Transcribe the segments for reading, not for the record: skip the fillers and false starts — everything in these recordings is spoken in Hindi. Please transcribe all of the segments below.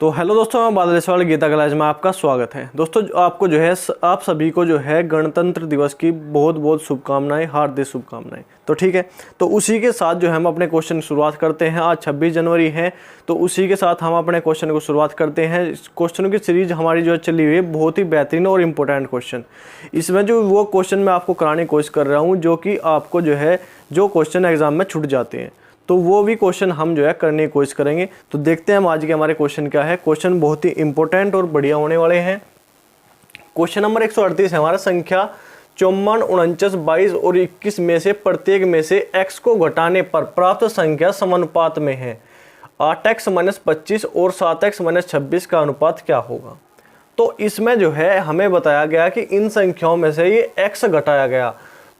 तो हेलो दोस्तों, मैं बादल सवाल गीता कॉलेज में आपका स्वागत है। दोस्तों आपको जो है आप सभी को जो है गणतंत्र दिवस की बहुत बहुत शुभकामनाएं, हार्दिक शुभकामनाएं। तो ठीक है, तो उसी के साथ जो है हम अपने क्वेश्चन की शुरुआत करते हैं। आज 26 जनवरी है, तो उसी के साथ हम अपने क्वेश्चन को शुरुआत करते हैं। क्वेश्चनों की सीरीज हमारी जो चली हुई है बहुत ही बेहतरीन और इम्पोर्टेंट क्वेश्चन। इसमें जो वो क्वेश्चन मैं आपको कराने की कोशिश कर रहा हूँ जो कि आपको जो है जो क्वेश्चन एग्जाम में छूट जाते हैं, तो वो भी क्वेश्चन हम जो है करने की कोशिश करेंगे। तो देखते हैं हम आज के हमारे क्वेश्चन क्या है। क्वेश्चन बहुत ही इंपॉर्टेंट और बढ़िया होने वाले हैं। क्वेश्चन नंबर 138 है हमारा। संख्या 54, 49, 22 और 21 में से प्रत्येक में से x को घटाने पर प्राप्त संख्या समानुपात में है। 8x - 25 और 7x - 26 का अनुपात क्या होगा। तो इसमें जो है हमें बताया गया कि इन संख्याओं में से ये x घटाया गया,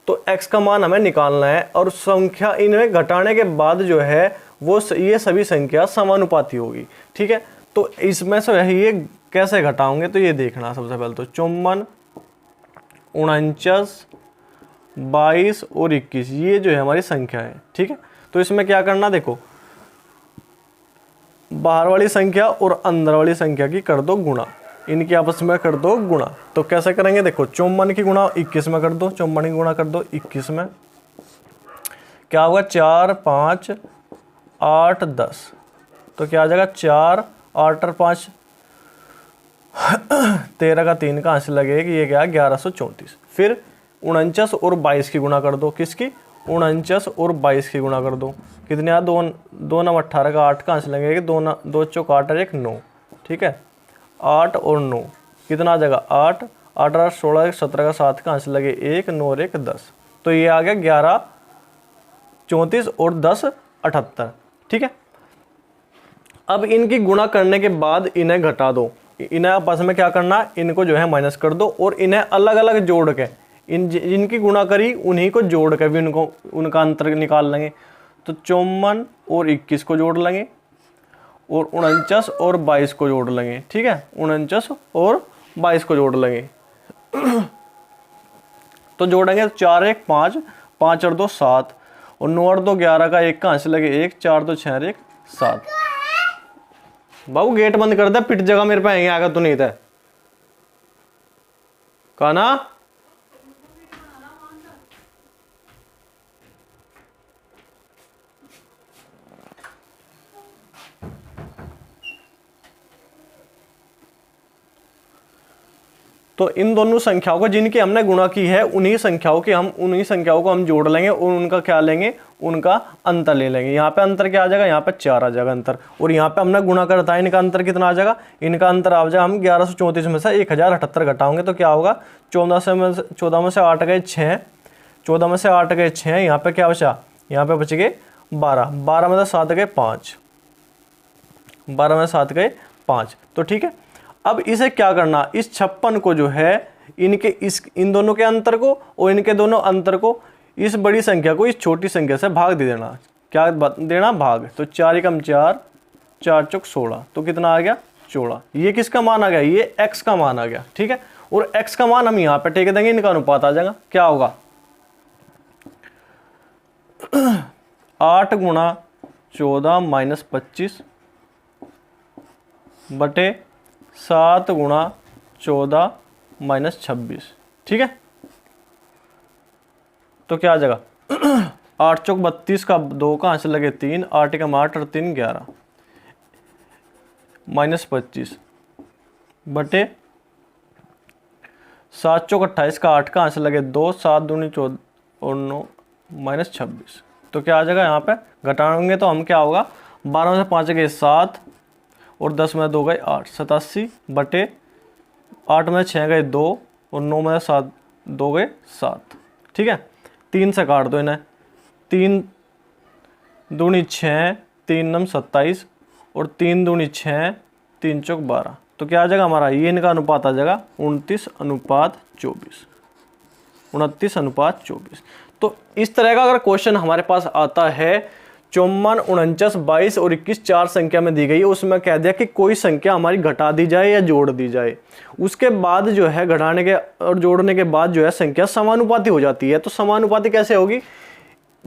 तो x का मान हमें निकालना है और संख्या इनमें घटाने के बाद जो है वो ये सभी संख्या समानुपाती होगी। ठीक है, तो इसमें से ये कैसे घटाओगे तो ये देखना। सबसे पहले तो 54, 49, 22 और 21 ये जो है हमारी संख्या है। ठीक है, तो इसमें क्या करना, देखो बाहर वाली संख्या और अंदर वाली संख्या की कर दो गुणा, इनकी आपस में कर दो गुणा। तो कैसे करेंगे, देखो 54 की गुणा 21 में कर दो, 54 की गुणा कर दो 21 में, क्या होगा 4, 5, 8, 10। तो क्या आ जाएगा 4, 8 और 5 13 का 3 कहाँ से लगेगा, ये क्या 1134। फिर 49 और 22 की गुणा कर दो, किसकी 49 और 22 की गुणा कर दो, कितने आ 2 9 18 का 8 कहाँ से लगेगा 2 चौक 8 और 1 9। ठीक है, 8 और 9 कितना आ जाएगा 8, 8 और 16 17 का 7 कहाँ से लगे 1 9 और 1 10। तो ये आ गया 11 34 और 10 78। ठीक है, अब इनकी गुणा करने के बाद इन्हें घटा दो। इन्हें आपस में क्या करना, इनको जो है माइनस कर दो और इन्हें अलग अलग जोड़ के इनकी गुणा करी उन्हीं को जोड़ के भी उनका अंतर निकाल लेंगे। तो 54 और 21 को जोड़ लेंगे और 49 और 22 को जोड़ लेंगे। ठीक है, 49 और 22 को जोड़ लेंगे। तो जोड़ेंगे 4 1 5, 5 और 2 7 और 9 और 2 11 का 1 कहाँ से लगे 1, 4 2 6 और 1 7। बाबू गेट बंद कर दे, पिट जगह मेरे पे आएंगे, आगा तो नहीं था कहा ना। तो इन दोनों संख्याओं को जिनकी हमने गुणा की है उन्हीं संख्याओं को हम जोड़ लेंगे और उनका क्या लेंगे, उनका अंतर ले लेंगे। यहाँ पे अंतर क्या आ जाएगा, यहाँ पे 4 आ जाएगा अंतर, और यहाँ पे हमने गुणा करता है, इनका अंतर कितना आ जाएगा, इनका अंतर आ जाएगा हम 1134 में से 1078 घटाओगे तो क्या होगा 14 में से 8 गए 6, 14 में से 8 गए 6, यहाँ पे क्या बचा, यहाँ पे बच गए 12, 12 में से 7 गए 5, 12 में 7 गए 5। तो ठीक है, अब इसे क्या करना, इस 56 को जो है इन दोनों के अंतर को और इनके दोनों अंतर को इस बड़ी संख्या को इस छोटी संख्या से भाग दे देना। क्या देना, भाग। तो 4 × 4, 4 चौक 16, तो कितना आ गया 14। ये किसका मान आ गया, ये x का मान आ गया। ठीक है, और x का मान हम यहाँ पे टेक देंगे, इनका अनुपात आ जाएगा, क्या होगा 8 × 14 - 25 बटे 7 × 14 - 26। ठीक है, तो क्या आ जाएगा 8 चौक 32 का 2 कहाँ से लगे 3, 8 × 8 और 3 11 -25 बटे 7 चौक 28 का 8 कहाँ से लगे 2, 7 दूनी 14 और 9 -26। तो क्या आ जाएगा, यहाँ पे घटाएंगे तो हम क्या होगा 12 में से 5 गए 7 और 10 में 2 गए 8, 87 बटे 8 में 6 गए 2 और 9 में 7 2 गए 7। ठीक है, 3 से काट दो इन्हें, 3 दूनी 6, 3 नम 27 और 3 दूनी 6, 3 चौक 12। तो क्या आ जाएगा हमारा, ये इनका अनुपात आ जाएगा 29:24, 29:24। तो इस तरह का अगर क्वेश्चन हमारे पास आता है, 54, 49, 22 और 21 4 संख्या में दी गई है, उसमें कह दिया कि कोई संख्या हमारी घटा दी जाए या जोड़ दी जाए, उसके बाद जो है घटाने के और जोड़ने के बाद जो है संख्या समानुपाती हो जाती है। तो समानुपाती कैसे होगी,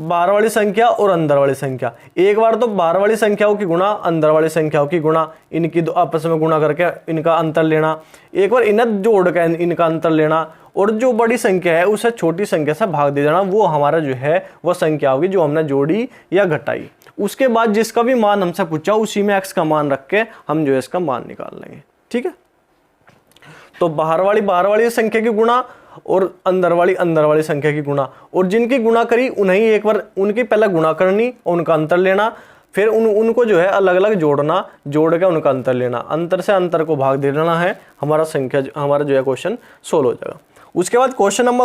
बाहर वाली संख्या और अंदर वाली संख्या, एक बार तो बाहर वाली संख्याओं की गुणा अंदर वाली संख्याओं की गुणा, इनकी आपस में गुणा करके इनका अंतर लेना, एक बार इन्हें जोड़ के इनका अंतर लेना, और जो बड़ी संख्या है उसे छोटी संख्या से भाग दे देना, वो हमारा जो है वो संख्या होगी जो हमने जोड़ी या घटाई। उसके बाद जिसका भी मान हमसे पूछा उसी में x का मान रख के हम जो है इसका मान निकाल लेंगे। ठीक है, तो बाहर वाली संख्या की गुणा और अंदर वाली संख्या की गुणा, और जिनकी गुणा करी उन्हें एक बार उनकी पहले गुणा करनी और उनका अंतर लेना, फिर उनको जो है अलग अलग जोड़ना, जोड़ के उनका अंतर लेना, अंतर से अंतर को भाग दे देना है, हमारा जो है क्वेश्चन सोल्व हो जाएगा। उसके बाद क्वेश्चन नंबर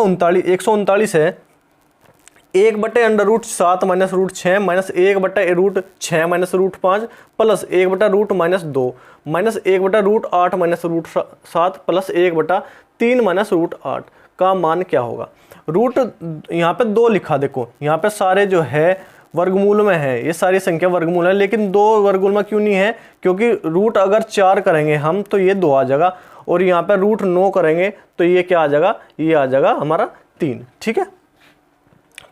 139 है 1/√7 minus √6 minus 1/√6 minus √5 plus 1/√-2 minus 1/√8 minus √7 plus 1/3 minus √8 का मान क्या होगा। रूट यहाँ पे 2 लिखा, देखो यहाँ पे सारे जो है वर्गमूल में है, ये सारी संख्या वर्गमूल है, लेकिन 2 वर्गमूल में क्यों नहीं है, क्योंकि रूट अगर 4 करेंगे हम तो ये 2 आ जाएगा, और यहाँ पे √9 करेंगे तो ये क्या आ जाएगा, ये आ जाएगा हमारा 3। ठीक है,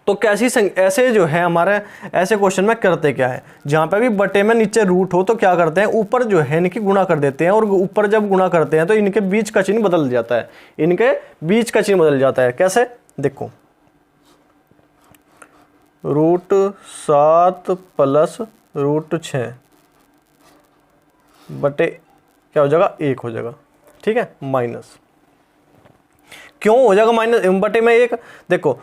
तो कैसी ऐसे जो है हमारे ऐसे क्वेश्चन में करते क्या है, जहाँ पे भी बटे में नीचे रूट हो तो क्या करते हैं, ऊपर जो है इनकी गुणा कर देते हैं, और ऊपर जब गुणा करते हैं तो इनके बीच का चिन्ह बदल जाता है, इनके बीच का चिन्ह बदल जाता है। कैसे, देखो √7 प्लस √6 बटे क्या हो जाएगा, 1 हो जाएगा। ठीक है, माइनस क्यों हो जाएगा माइनस बटे में 1, देखो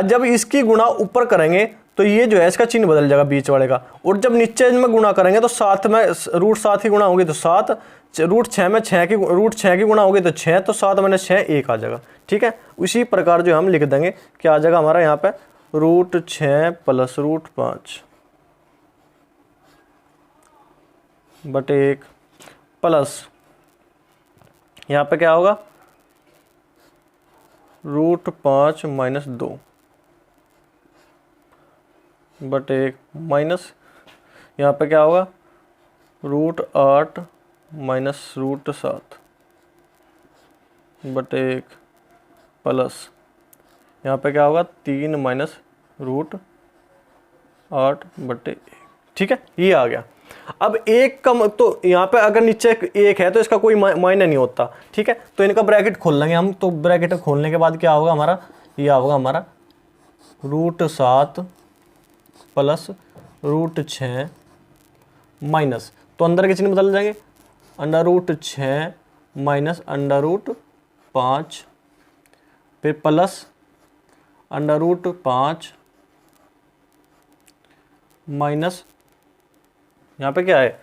जब इसकी गुणा ऊपर करेंगे तो ये जो है इसका चिन्ह बदल जाएगा बीच वाले का, और जब नीचे में गुणा करेंगे तो 7 में √7 की गुणा होगी तो 7, √6 में √6 की गुणा होगी तो 6, तो 7 में 6 1 आ जाएगा। ठीक है, उसी प्रकार जो हम लिख देंगे क्या आ जाएगा हमारा यहाँ पे √6 प्लस √5 बटे 1 प्लस यहाँ पे क्या होगा √5 माइनस 2 बटे 1 माइनस यहाँ पे क्या होगा √8 माइनस √7 बटे 1 प्लस यहाँ पे क्या होगा 3 माइनस √8 बटे 1। ठीक है, ये आ गया। अब 1 का तो यहाँ पे अगर नीचे 1 है तो इसका कोई मायने नहीं होता। ठीक है, तो इनका ब्रैकेट खोल लेंगे हम, तो ब्रैकेट खोलने के बाद क्या होगा हमारा, ये होगा हमारा √7 प्लस √6 माइनस, तो अंदर के चिन्ह बदल जाएंगे, √6 माइनस √5 फिर प्लस √5 माइनस यहाँ पे क्या है,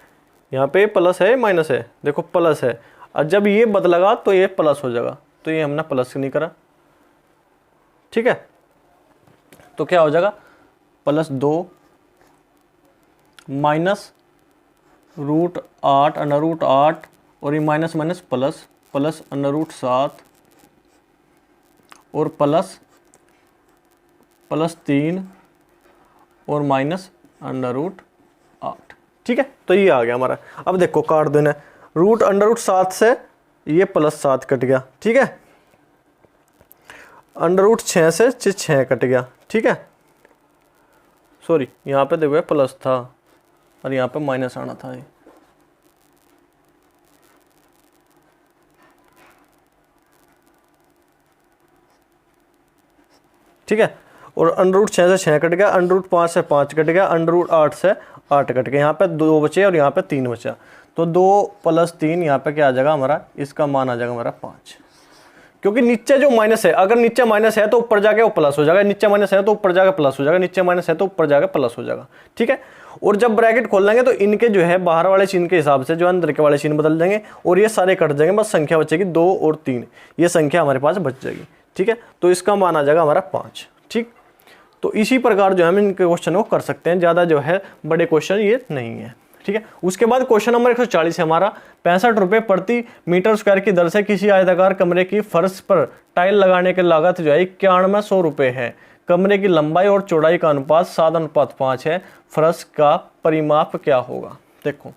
यहाँ पे प्लस है माइनस है, देखो प्लस है, और जब ये बदलेगा तो ये प्लस हो जाएगा, तो ये हमने प्लस नहीं करा। ठीक है, तो क्या हो जाएगा +2 माइनस √8 √8 और ये माइनस माइनस प्लस प्लस √7 और प्लस 3 और माइनस √8। ठीक है, तो ये आ गया हमारा। अब देखो काट देना, √7 से ये +7 कट गया। ठीक है, √6 से 6 कट गया। ठीक है, सॉरी यहाँ पे देखो प्लस था और यहाँ पे माइनस आना था ये। ठीक है, और √6 से 6 कट गया, √5 से 5 कट गया, √8 से 8 कट गया, यहाँ पे 2 बचे और यहाँ पे 3 बचा, तो 2 + 3 यहाँ पे क्या आ जाएगा हमारा, इसका मान आ जाएगा हमारा 5, क्योंकि नीचे जो माइनस है, अगर नीचे माइनस है तो ऊपर जाके वो प्लस हो जाएगा, नीचे माइनस है तो ऊपर जाके प्लस हो जाएगा, नीचे माइनस है तो ऊपर जाके प्लस हो जाएगा। ठीक है, और जब ब्रैकेट खोल लेंगे तो इनके जो है बाहर वाले चिन्ह के हिसाब से जो अंदर के वाले चिन्ह बदल जाएंगे और ये सारे कट जाएंगे, बस संख्या बचेगी 2 और 3, ये संख्या हमारे पास बच जाएगी। ठीक है, तो इसका मान आ जाएगा हमारा 5। ठीक, तो इसी प्रकार जो है हम इनके क्वेश्चन को कर सकते हैं, ज़्यादा जो है बड़े क्वेश्चन ये नहीं है। ठीक है, उसके बाद क्वेश्चन नंबर 140 है हमारा, 65 रुपये प्रति मीटर स्क्वायर की दर से किसी आयताकार कमरे की फर्श पर टाइल लगाने की लागत जो है 9100 रुपये है। कमरे की लंबाई और चौड़ाई का अनुपात 7:5 है। फर्श का परिमाप क्या होगा। देखो,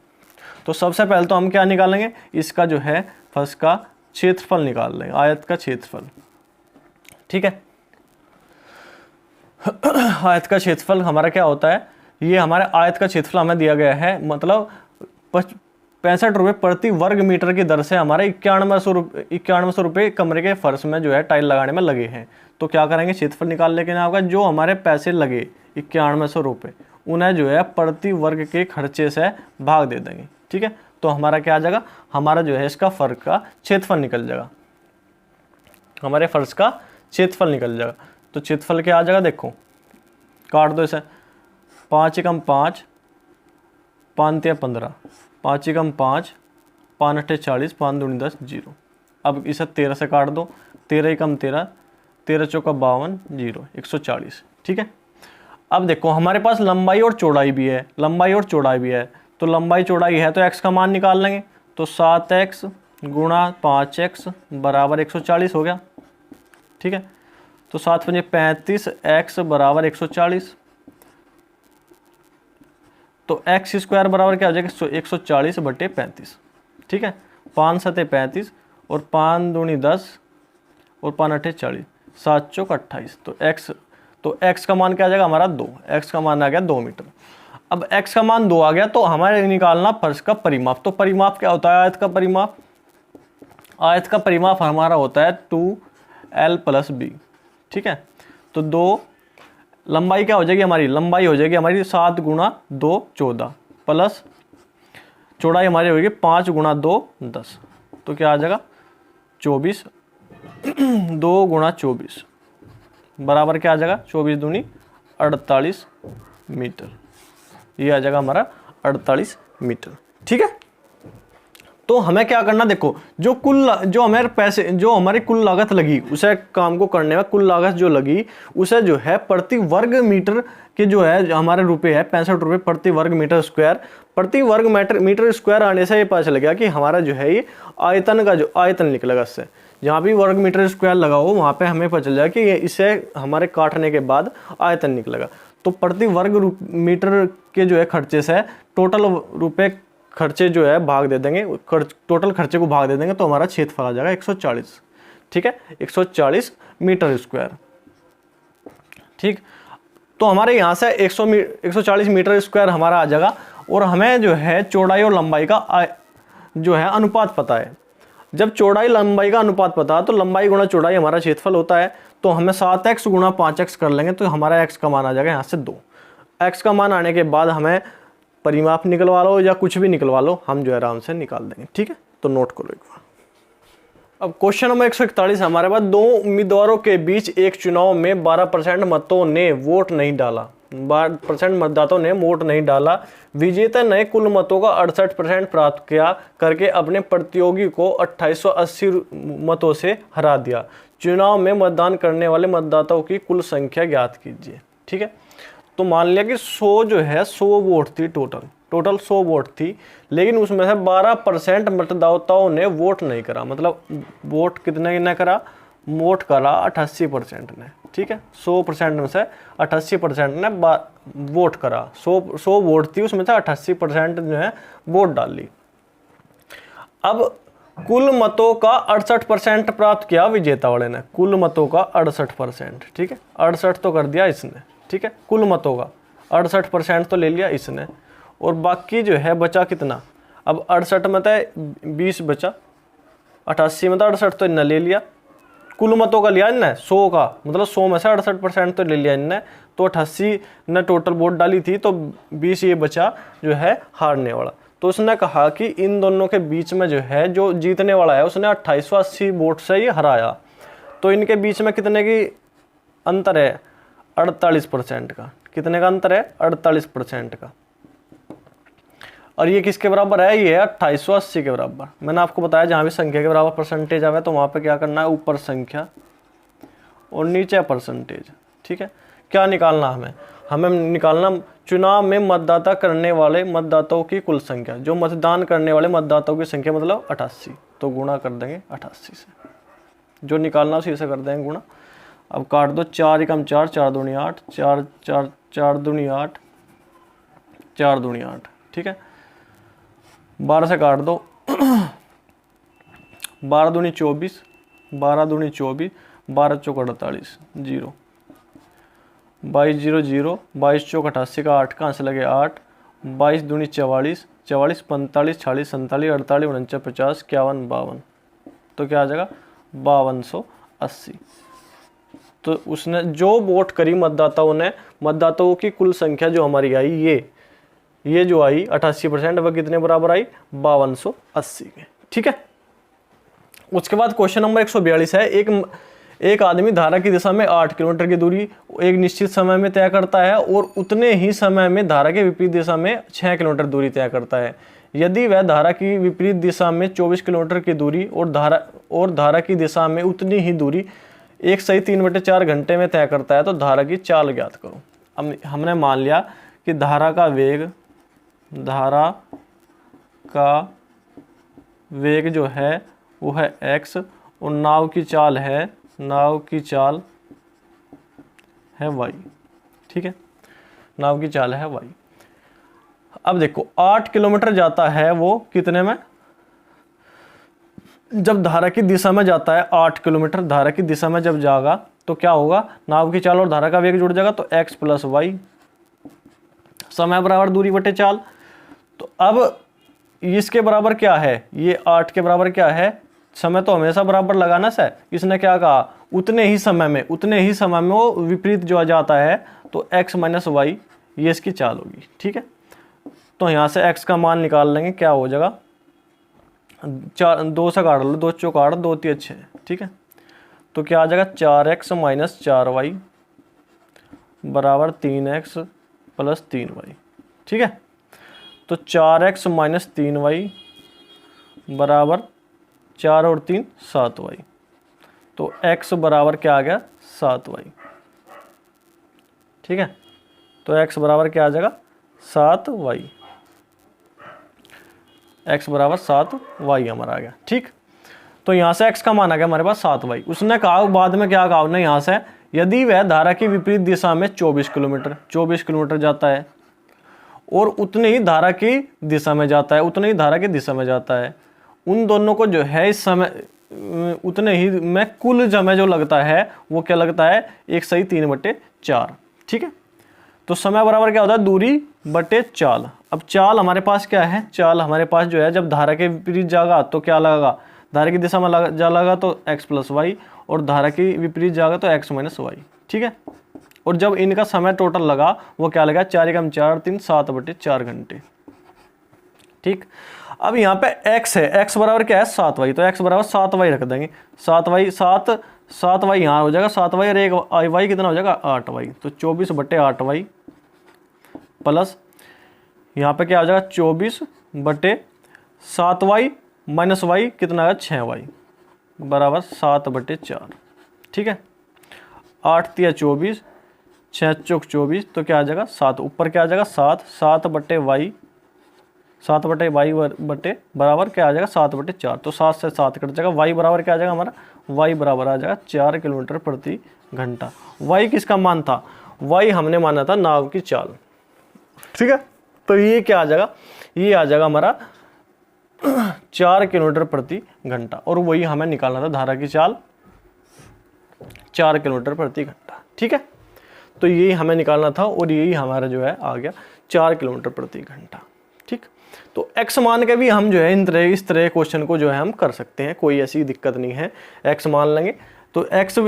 तो सबसे पहले तो हम क्या निकालेंगे, इसका जो है फर्श का क्षेत्रफल निकाल लेंगे, आयत का क्षेत्रफल। ठीक है, आयत का क्षेत्रफल हमारा क्या होता है, ये हमारे आयत का क्षेत्रफल हमें दिया गया है, मतलब 65 रुपये प्रति वर्ग मीटर की दर से हमारे 9100 रुपये कमरे के फर्श में जो है टाइल लगाने में लगे हैं। तो क्या करेंगे, क्षेत्रफल निकालने के लिए आपका जो हमारे पैसे लगे 9100 रुपये, उन्हें जो है प्रति वर्ग के खर्चे से भाग दे देंगे। ठीक है, तो हमारा क्या आ जाएगा, हमारा जो है इसका फर्श का क्षेत्रफल निकल जाएगा, हमारे फर्श का क्षेत्रफल निकल जाएगा। तो क्षेत्रफल क्या आ जाएगा, देखो काट दो इसे, 5 एकम 5, 5 तिया 15, 5 एकम 5, 5 अट्ठे 40, 5 दूनी 10, 0। अब इसे 13 से काट दो, 13 एकम 13, 13 चौका 52, 0, 140। ठीक है, अब देखो हमारे पास लंबाई और चौड़ाई भी है, लंबाई और चौड़ाई भी है, तो लंबाई चौड़ाई है तो x का मान निकाल लेंगे। तो 7x गुणा 5x बराबर 140 हो गया। ठीक है, तो 7 पंजे 35, x बराबर 140, तो x स्क्वायर बराबर क्या हो जाएगा, 140 बटे 35। ठीक है, 5 सते 35 और 5 दूनी 10 और 5 अट्ठे 40, 7 चौक 28। तो x का मान क्या आ जाएगा हमारा 2, x का मान आ गया 2 मीटर। अब x का मान 2 आ गया तो हमारे निकालना फर्श का परिमाप। तो परिमाप क्या होता है, आयत का परिमाप, आयत का परिमाप हमारा होता है 2l + b। ठीक है, तो 2 लंबाई क्या हो जाएगी हमारी, लंबाई हो जाएगी हमारी 7 गुणा 2 14 प्लस चौड़ाई हमारी होगी 5 गुणा 2 10, तो क्या आ जाएगा 24, 2 गुणा 24 बराबर क्या आ जाएगा, 24 दूनी 48 मीटर। ये आ जाएगा हमारा 48 मीटर। ठीक है, तो हमें क्या करना, देखो जो हमारे पैसे, जो हमारी कुल लागत लगी, उसे काम को करने में कुल लागत जो लगी, उसे जो है प्रति वर्ग मीटर के जो है हमारे रुपए है 65 रुपये प्रति वर्ग मीटर स्क्वायर। प्रति वर्ग मीटर स्क्वायर आने से ये पता चल गया कि हमारा जो है ये आयतन का जो आयतन निकलेगा, इससे जहाँ भी वर्ग मीटर स्क्वायर लगा हो वहाँ पे हमें पता चल जाएगा कि इसे हमारे काटने के बाद आयतन निकलेगा। तो प्रति वर्ग मीटर के जो है खर्चे से टोटल रुपए खर्चे जो है भाग दे देंगे, टोटल खर्चे को भाग दे देंगे, तो हमारा क्षेत्रफल आ जाएगा 140। ठीक है, 140 मीटर स्क्वायर। ठीक, तो हमारे यहाँ से 140 मीटर स्क्वायर हमारा आ जाएगा। और हमें जो है चौड़ाई और लंबाई का जो है अनुपात पता है। जब चौड़ाई लंबाई का अनुपात पता है तो लंबाई गुणा चौड़ाई हमारा क्षेत्रफल होता है। तो हमें 7x गुणा 5x कर लेंगे तो हमारा x का मान आ जाएगा यहाँ से 2। x का मान आने के बाद हमें परिमाप निकलवा लो या कुछ भी निकलवा लो, हम जो है आराम से निकाल देंगे। ठीक है, तो नोट करो एक बार। अब क्वेश्चन नंबर 141 हमारे पास, 2 उम्मीदवारों के बीच एक चुनाव में 12% मतों ने वोट नहीं डाला, 12% मतदाताओं ने वोट नहीं डाला। विजेता ने कुल मतों का 68% प्राप्त किया करके अपने प्रतियोगी को 2880 मतों से हरा दिया। चुनाव में मतदान करने वाले मतदाताओं की कुल संख्या ज्ञात कीजिए। ठीक है, तो मान लिया कि 100 जो है 100 वोट थी, टोटल 100 वोट थी, लेकिन उसमें से 12% मतदाताओं ने वोट नहीं करा। मतलब वोट कितने ने करा, वोट करा 88% ने। ठीक है, 100% में से 88% ने वोट करा। 100 वोट थी, उसमें से 88% जो है वोट डाल ली। अब कुल मतों का 68% प्राप्त किया विजेता वाले ने, कुल मतों का 68%। ठीक है, 68 तो कर दिया इसने। ठीक है, कुल मतों का 68% तो ले लिया इसने, और बाकी जो है बचा कितना, अब 68 में था 20 बचा, 88 में था 68 तो इनने ले लिया। कुल मतों का लिया इनने 100 का, मतलब 100 में से 68% तो ले लिया इनने, तो 88 ने टोटल वोट डाली थी, तो 20 ये बचा जो है हारने वाला। तो उसने कहा कि इन दोनों के बीच में जो है जो जीतने वाला है उसने 2880 वोट से ही हराया। तो इनके बीच में कितने की अंतर है, 48% का। कितने का अंतर है, 48% का। और ये किसके बराबर है, ये 2880 के बराबर। मैंने आपको बताया जहाँ भी संख्या के बराबर परसेंटेज आवे तो वहाँ पे क्या करना है, ऊपर संख्या और नीचे परसेंटेज। ठीक है, क्या निकालना हमें निकालना चुनाव में मतदाता करने वाले मतदाताओं की कुल संख्या, जो मतदान करने वाले मतदाताओं की संख्या मतलब 88, तो गुणा कर देंगे 88 से, जो निकालना उसी से कर देंगे गुणा। अब काट दो, 4 एकम 4, 4 दूनी 8, 4 4 4 दूनी 8, 4 दूनी 8। ठीक है, 12 से काट दो, 12 दूनी 24, 12 दूनी 24, 12 चौक 48, 0। 22 0 0, 22 चौक 88 का 8 कहाँ से लगे 8, 22 दूनी 44, 44 45 46 47 48 49 50 51 52, तो क्या आ जाएगा 5280। तो उसने जो वोट करी मतदाताओं ने, मतदाताओं की कुल संख्या जो हमारी आई ये जो आई 88% वह कितने बराबर आई 5280 के। ठीक है। उसके बाद क्वेश्चन नंबर 142 है, एक आदमी धारा की दिशा में 8 किलोमीटर की दूरी एक निश्चित समय में तय करता है और उतने ही समय में धारा के विपरीत दिशा में 6 किलोमीटर दूरी तय करता है। यदि वह धारा की विपरीत दिशा में 24 किलोमीटर की दूरी और धारा की दिशा में उतनी ही दूरी 1 सही 3/4 घंटे में तय करता है तो धारा की चाल ज्ञात करो। अब हमने मान लिया कि धारा का वेग जो है वो है x और नाव की चाल है y। ठीक है, नाव की चाल है y। अब देखो 8 किलोमीटर जाता है वो कितने में, जब धारा की दिशा में जाता है 8 किलोमीटर धारा की दिशा में जब जाएगा तो क्या होगा, नाव की चाल और धारा का वेग जुड़ जाएगा तो x + y, समय बराबर दूरी बटे चाल। तो अब इसके बराबर क्या है, ये 8 के बराबर क्या है, समय तो हमेशा बराबर लगाना से। इसने क्या कहा, उतने ही समय में वो विपरीत जो आ जाता है तो x - y ये इसकी चाल होगी। ठीक है, तो यहाँ से x का मान निकाल लेंगे, क्या हो जाएगा 2 से काट लो, 2 चौक 8 2 3 6। ठीक है, तो क्या आ जाएगा 4x - 4y बराबर 3x + 3y। ठीक है, तो 4x - 3y बराबर 4 और 3 7y, तो x बराबर क्या आ गया 7y। ठीक है, तो x बराबर क्या आ जाएगा 7y, x बराबर 7y हमारा आ गया। ठीक, तो यहाँ से x का मान आ गया हमारे पास 7y। उसने कहा बाद में क्या कहा उसने यहाँ से, यदि वह धारा की विपरीत दिशा में 24 किलोमीटर जाता है और उतने ही धारा की दिशा में जाता है, उन दोनों को जो है इस समय उतने ही में कुल समय जो लगता है वो क्या लगता है 1 सही 3/4। ठीक है, तो समय बराबर क्या होता है दूरी बटे चाल। अब चाल हमारे पास क्या है, चाल हमारे पास जो है जब धारा के विपरीत जाएगा तो क्या लगेगा, धारा की दिशा में लगा तो x + y और धारा की विपरीत जाएगा तो x - y। ठीक है, और जब इनका समय टोटल लगा वो क्या लगा 4 × 4 3 7/4 घंटे। ठीक, अब यहाँ पे x है, x बराबर क्या है 7y, तो x बराबर 7y रख देंगे। 7y यहाँ हो जाएगा 7y और एक y कितना हो जाएगा 8y, तो 24/8y प्लस यहाँ पे क्या हो जाएगा 24/7y - y कितना है 6y बराबर 7/4। ठीक है, 8 × 24 6 चौक 24, तो क्या आ जाएगा 7, ऊपर क्या आ जाएगा 7/y बटे बराबर क्या आ जाएगा 7/4, तो 7 से 7 कट जाएगा। y बराबर क्या आ जाएगा हमारा, y बराबर आ जाएगा 4 किलोमीटर प्रति घंटा। y किसका मान था, y हमने माना था नाव की चाल। ठीक है, तो ये क्या आ जाएगा, ये आ जाएगा हमारा 4 किलोमीटर प्रति घंटा, और वही हमें निकालना था धारा की चाल 4 किलोमीटर प्रति घंटा। ठीक है, तो यही हमें निकालना था और यही हमारा जो है आ गया 4 किलोमीटर प्रति घंटा। ठीक, तो x मान के भी हम जो है इस तरह क्वेश्चन को जो है हम कर सकते हैं, कोई ऐसी दिक्कत नहीं है। x मान लेंगे तो x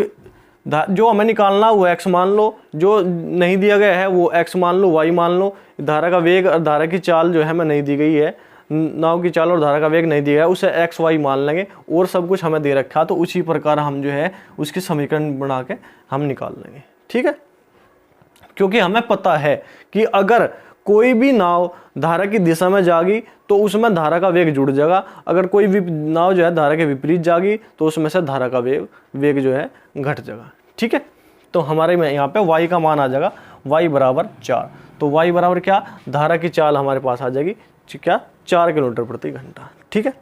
जो हमें निकालना वो x मान लो, जो नहीं दिया गया है वो x मान लो, y मान लो। धारा का वेग और धारा की चाल जो है हमें नहीं दी गई है, नाव की चाल और धारा का वेग नहीं दिया है, उसे x y मान लेंगे और सब कुछ हमें दे रखा, तो उसी प्रकार हम जो है उसकी समीकरण बना के हम निकाल लेंगे। ठीक है, क्योंकि हमें पता है कि अगर कोई भी नाव धारा की दिशा में जागी तो उसमें धारा का वेग जुड़ जाएगा, अगर कोई भी नाव जो है धारा के विपरीत जागी तो उसमें से धारा का वेग जो है घट जाएगा। ठीक है, तो हमारे में यहाँ पे y का मान आ जाएगा y बराबर 4, तो y बराबर क्या, धारा की चाल हमारे पास आ जाएगी क्या 4 किलोमीटर प्रति घंटा। ठीक है,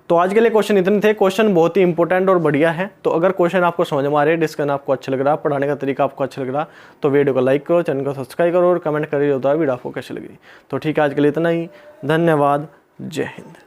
तो आज के लिए क्वेश्चन इतने थे। क्वेश्चन बहुत ही इंपॉर्टेंट और बढ़िया है, तो अगर क्वेश्चन आपको समझ में आ रहे हैं, डिस्कशन आपको अच्छा लग रहा है, पढ़ाने का तरीका आपको अच्छा लग रहा तो वीडियो को लाइक करो, चैनल को सब्सक्राइब करो और कमेंट करिए होता है वीडियो आपको कैसी लगी। तो ठीक है, आज के लिए इतना ही, धन्यवाद, जय हिंद।